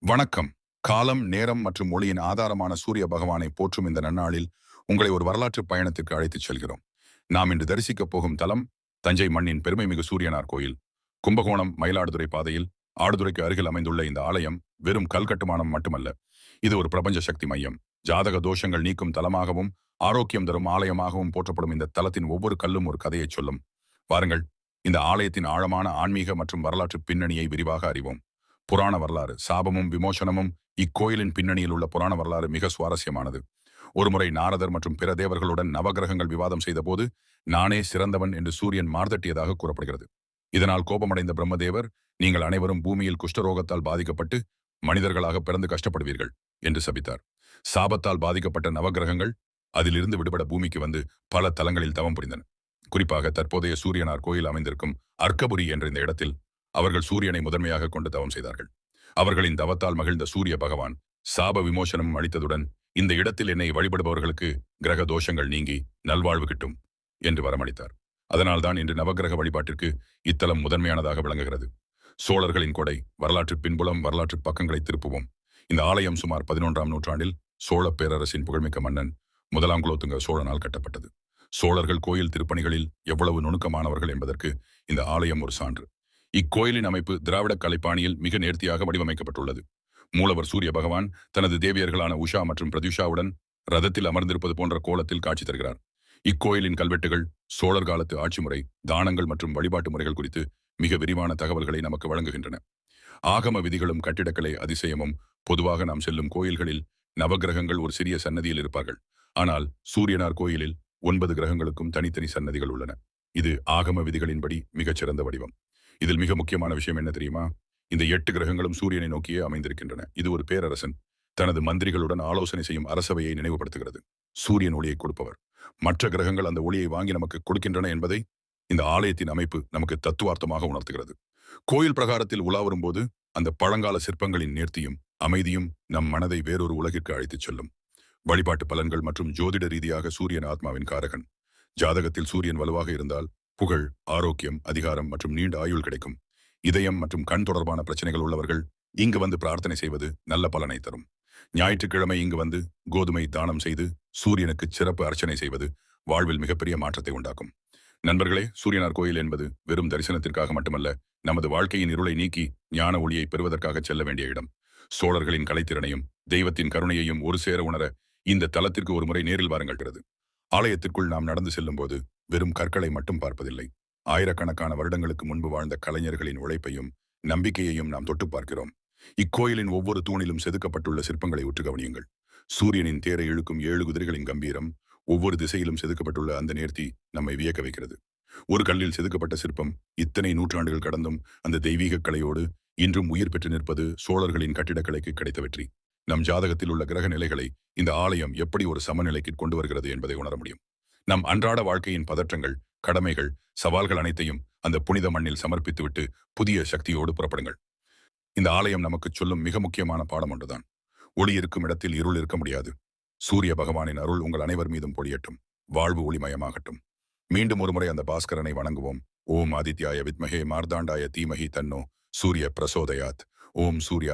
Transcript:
வணக்கம். காலம், நேரம் மற்றும் ஒளியின் ஆதாரமான சூரிய பகவானை போற்றும் இந்த நன்னாளில் உங்களை ஒரு வரலாற்று பயணத்திற்கு அழைத்துச் செல்கிறோம். நாம் இன்று தரிசிக்கப் போகும் தலம் தஞ்சை மண்ணின் பெருமைமிகு சூரியனார் கோயில். கும்பகோணம் மயிலாடுதுறை பாதையில் ஆடுதுறைக்கு அருகில் அமைந்துள்ள இந்த ஆலயம் வெறும் கல் கட்டுமானம் மட்டுமல்ல, இது ஒரு பிரபஞ்ச சக்தி மையம். ஜாதக தோஷங்கள் நீக்கும் தலமாகவும் ஆரோக்கியம் தரும் ஆலயமாகவும் போற்றப்படும் இந்த தலத்தின் ஒவ்வொரு கல்லும் ஒரு கதையைச் சொல்லும். வாருங்கள், இந்த ஆலயத்தின் ஆழமான ஆன்மீக மற்றும் வரலாற்று பின்னணியை விரிவாக அறிவோம். புராண வரலாறு, சாபமும் விமோசனமும். இக்கோயிலின் பின்னணியில் உள்ள புராண வரலாறு மிக சுவாரஸ்யமானது. ஒருமுறை நாரதர் மற்றும் பிற தேவர்களுடன் நவகிரகங்கள் விவாதம் செய்தபோது நானே சிறந்தவன் என்று சூரியன் மார்தட்டியதாக கூறப்படுகிறது. இதனால் கோபமடைந்த பிரம்மதேவர், நீங்கள் அனைவரும் பூமியில் குஷ்டரோகத்தால் பாதிக்கப்பட்டு மனிதர்களாக பிறந்து கஷ்டப்படுவீர்கள் என்று சபித்தார். சாபத்தால் பாதிக்கப்பட்ட நவகிரகங்கள் அதிலிருந்து விடுபட பூமிக்கு வந்து பல தலங்களில் தவம் புரிந்தன. குறிப்பாக தற்போதைய சூரியனார் கோயில் அமைந்திருக்கும் அர்க்கபுரி என்ற இந்த இடத்தில் அவர்கள் சூரியனை முதன்மையாக கொண்டு தவம் செய்தார்கள். அவர்களின் தவத்தால் மகிழ்ந்த சூரிய பகவான் சாப விமோசனம் அளித்ததுடன், இந்த இடத்தில் என்னை வழிபடுபவர்களுக்கு கிரக தோஷங்கள் நீங்கி நல்வாழ்வு கிட்டும் என்று வரமளித்தார். அதனால்தான் இன்று நவகிரக வழிபாட்டிற்கு இத்தலம் முதன்மையானதாக விளங்குகிறது. சோழர்களின் கொடை. வரலாற்று பின்புலம். வரலாற்று பக்கங்களை திருப்புவோம். இந்த ஆலயம் சுமார் 11ஆம் நூற்றாண்டில் சோழ பேரரசின் புகழ்மிக்க மன்னன் முதலாம் குலோத்துங்க சோழனால் கட்டப்பட்டது. சோழர்கள் கோயில் திருப்பணிகளில் எவ்வளவு நுணுக்கமானவர்கள் என்பதற்கு இந்த ஆலயம் ஒரு சான்று. இக்கோயிலின் அமைப்பு திராவிட கலைப்பாணியில் மிக நேர்த்தியாக வடிவமைக்கப்பட்டுள்ளது. மூலவர் சூரிய பகவான் தனது தேவியர்களான உஷா மற்றும் பிரத்யுஷாவுடன் ரதத்தில் அமர்ந்திருப்பது போன்ற கோலத்தில் காட்சி தருகிறார். இக்கோயிலின் கல்வெட்டுகள் சோழர் காலத்து ஆட்சி முறை, தானங்கள் மற்றும் வழிபாட்டு முறைகள் குறித்து மிக விரிவான தகவல்களை நமக்கு வழங்குகின்றன. ஆகம விதிகளும் கட்டிடக்கலை அதிசயமும். பொதுவாக நாம் செல்லும் கோயில்களில் நவகிரகங்கள் ஒரு சிறிய சன்னதியில் இருப்பார்கள். ஆனால் சூரியனார் கோயிலில் 9 கிரகங்களுக்கும் தனித்தனி சன்னதிகள் உள்ளன. இது ஆகம விதிகளின்படி மிகச்சிறந்த வடிவம். இதில் மிக முக்கியமான விஷயம் என்ன தெரியுமா? இந்த 8 கிரகங்களும் சூரியனை நோக்கியே அமைந்திருக்கின்றன. இது ஒரு பேரரசன் தனது மந்திரிகளுடன் ஆலோசனை செய்யும் அரசவையை நினைவுபடுத்துகிறது. சூரியன் ஒளியை கொடுப்பவர். மற்ற கிரகங்கள் அந்த ஒளியை வாங்கி நமக்கு கொடுக்கின்றன என்பதை இந்த ஆலயத்தின் அமைப்பு நமக்கு தத்துவார்த்தமாக உணர்த்துகிறது. கோயில் பிரகாரத்தில் உலா வரும்போது அந்த பழங்கால சிற்பங்களின் நேர்த்தியும் அமைதியும் நம் மனதை வேறொரு உலகிற்கு அழைத்துச் செல்லும். வழிபாட்டு பலன்கள் மற்றும் ஜோதிட ரீதியாக சூரியன் ஆத்மாவின் காரகன். ஜாதகத்தில் சூரியன் வலுவாக இருந்தால் புகழ், ஆரோக்கியம், அதிகாரம் மற்றும் நீண்ட ஆயுள் கிடைக்கும். இதயம் மற்றும் கண் தொடர்பான பிரச்சனைகள் உள்ளவர்கள் இங்கு வந்து பிரார்த்தனை செய்வது நல்ல பலனை தரும். ஞாயிற்றுக்கிழமை இங்கு வந்து கோதுமை தானம் செய்து சூரியனுக்கு சிறப்பு அர்ச்சனை செய்வது வாழ்வில் மிகப்பெரிய மாற்றத்தை உண்டாக்கும். நண்பர்களே, சூரியனார் கோயில் என்பது வெறும் தரிசனத்திற்காக மட்டுமல்ல, நமது வாழ்க்கையின் இருளை நீக்கி ஞான ஒளியை பெறுவதற்காக செல்ல வேண்டிய இடம். சோழர்களின் கலைத்திறனையும் தெய்வத்தின் கருணையையும் ஒரு சேர உணர இந்த தலத்திற்கு ஒரு முறை நேரில் வாருங்கள். ஆலயத்திற்குள் நாம் நடந்து செல்லும் போது வெறும் கற்களை மட்டும் பார்ப்பதில்லை. ஆயிரக்கணக்கான வருடங்களுக்கு முன்பு வாழ்ந்த கலைஞர்களின் உழைப்பையும் நம்பிக்கையையும் நாம் தொட்டு பார்க்கிறோம். இக்கோயிலின் ஒவ்வொரு தூணிலும் செதுக்கப்பட்டுள்ள சிற்பங்களை உற்று கவனியுங்கள். சூரியனின் தேரை இழுக்கும் 7 குதிரைகளின் கம்பீரம், ஒவ்வொரு திசையிலும் செதுக்கப்பட்டுள்ள அந்த நேர்த்தி நம்மை வியக்க வைக்கிறது. ஒரு கல்லில் செதுக்கப்பட்ட சிற்பம் இத்தனை நூற்றாண்டுகள் கடந்தும் அந்த தெய்வீக கலையோடு இன்றும் உயிர் பெற்று நிற்பது சோழர்களின் கட்டிடக்கலைக்கு கிடைத்த வெற்றி. நம் ஜாதகத்தில் உள்ள கிரக நிலைகளை இந்த ஆலயம் எப்படி ஒரு சமநிலைக்கு கொண்டு வருகிறது என்பதை உணர முடியும். நம் அன்றாட வாழ்க்கையின் பதற்றங்கள், கடமைகள், சவால்கள் அனைத்தையும் அந்த புனித மண்ணில் சமர்ப்பித்துவிட்டு புதிய சக்தியோடு புறப்படுங்கள். இந்த ஆலயம் நமக்கு சொல்லும் மிக முக்கியமான பாடம் ஒன்றுதான். ஒளி இருக்கும் இடத்தில் இருள் இருக்க முடியாது. சூரிய பகவானின் அருள் உங்கள் அனைவர் மீதும் பொழியட்டும். வாழ்வு ஒளிமயமாகட்டும். மீண்டும் ஒருமுறை அந்த பாஸ்கரனை வணங்குவோம். ஓம் ஆதித்யாய வித்மஹே மார்தாண்டாய தீமஹி தன்னோ சூரிய பிரசோதயாத். ஓம் சூர்யா.